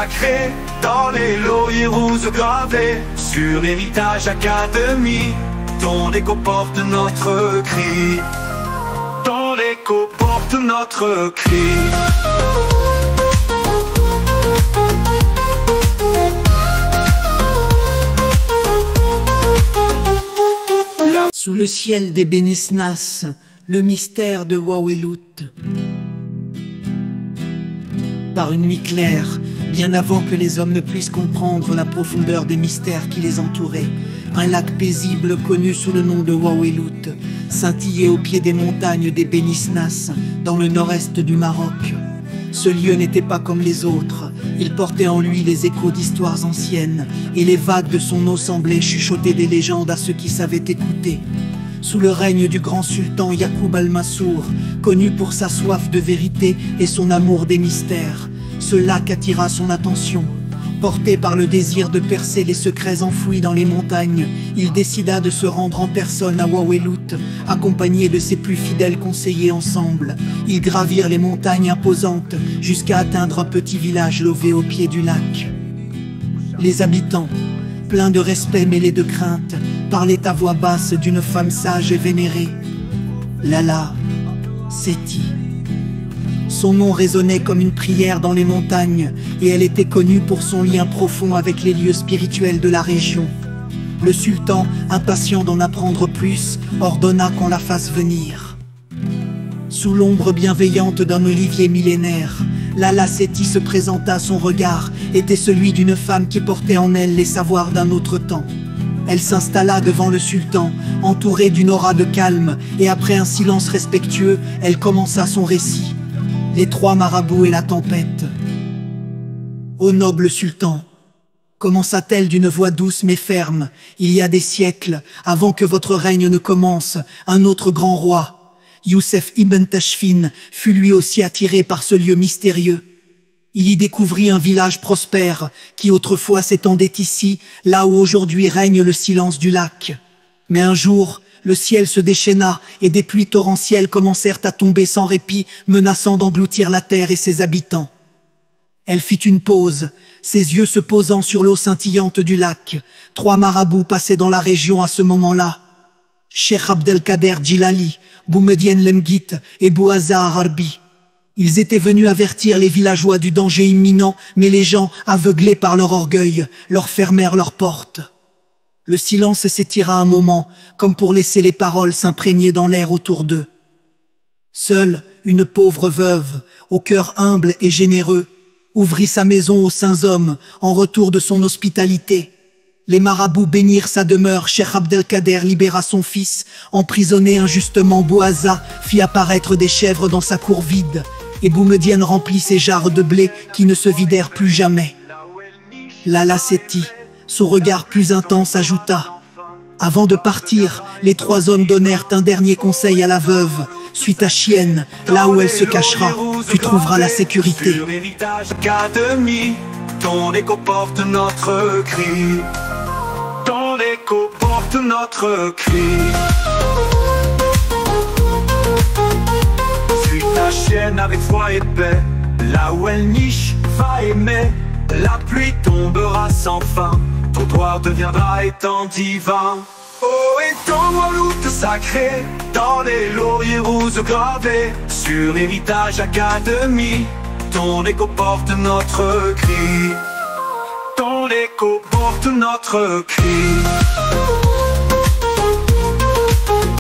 sacré, dans les lauriers roses gravés, sur l'héritage académie, ton écho porte notre cri. Ton écho porte notre cri. Sous le ciel des Bénisnas, le mystère de Wawelout. Par une nuit claire, bien avant que les hommes ne puissent comprendre la profondeur des mystères qui les entouraient, un lac paisible connu sous le nom de Wawelout scintillait au pied des montagnes des Bénisnas, dans le nord-est du Maroc. Ce lieu n'était pas comme les autres, il portait en lui les échos d'histoires anciennes, et les vagues de son eau semblaient chuchoter des légendes à ceux qui savaient écouter. Sous le règne du grand sultan Yacoub al-Massour, connu pour sa soif de vérité et son amour des mystères, ce lac attira son attention. Porté par le désir de percer les secrets enfouis dans les montagnes, il décida de se rendre en personne à Wawelout, accompagné de ses plus fidèles conseillers. Ensemble, ils gravirent les montagnes imposantes jusqu'à atteindre un petit village lové au pied du lac. Les habitants, pleins de respect mêlé de crainte, parlaient à voix basse d'une femme sage et vénérée, Lala Seti. Son nom résonnait comme une prière dans les montagnes, et elle était connue pour son lien profond avec les lieux spirituels de la région. Le sultan, impatient d'en apprendre plus, ordonna qu'on la fasse venir. Sous l'ombre bienveillante d'un olivier millénaire, Lala Seti se présenta. Son regard était celui d'une femme qui portait en elle les savoirs d'un autre temps. Elle s'installa devant le sultan, entourée d'une aura de calme, et après un silence respectueux, elle commença son récit. Les trois marabouts et la tempête. Ô noble sultan, commença-t-elle d'une voix douce mais ferme, il y a des siècles, avant que votre règne ne commence, un autre grand roi, Youssef ibn Tashfin, fut lui aussi attiré par ce lieu mystérieux. Il y découvrit un village prospère, qui autrefois s'étendait ici, là où aujourd'hui règne le silence du lac. Mais un jour, le ciel se déchaîna et des pluies torrentielles commencèrent à tomber sans répit, menaçant d'engloutir la terre et ses habitants. Elle fit une pause, ses yeux se posant sur l'eau scintillante du lac. Trois marabouts passaient dans la région à ce moment-là. Cheikh Abdelkader Djilali, Boumediene Lemgit et Bouazza Harbi. Ils étaient venus avertir les villageois du danger imminent, mais les gens, aveuglés par leur orgueil, leur fermèrent leurs portes. Le silence s'étira un moment, comme pour laisser les paroles s'imprégner dans l'air autour d'eux. Seule, une pauvre veuve, au cœur humble et généreux, ouvrit sa maison aux saints hommes, en retour de son hospitalité. Les marabouts bénirent sa demeure. Cheikh Abdelkader libéra son fils, emprisonné injustement. Bouazza fit apparaître des chèvres dans sa cour vide, et Boumediene remplit ses jarres de blé qui ne se vidèrent plus jamais. Lala Seti, son regard plus intense, ajouta: avant de partir, les trois hommes donnèrent un dernier conseil à la veuve. Suis ta chienne, là où elle se cachera, tu trouveras la sécurité. Sur l'héritage académie, ton écho porte notre cri. Ton écho porte notre cri. Suis ta chienne avec foi et paix, là où elle niche, va aimer. La pluie tombera sans fin, ton toit deviendra étang divin. Oh, et ton Wawelout sacré, dans les lauriers roses gravés, sur l'héritage académie, ton écho porte notre cri. Ton écho porte notre cri.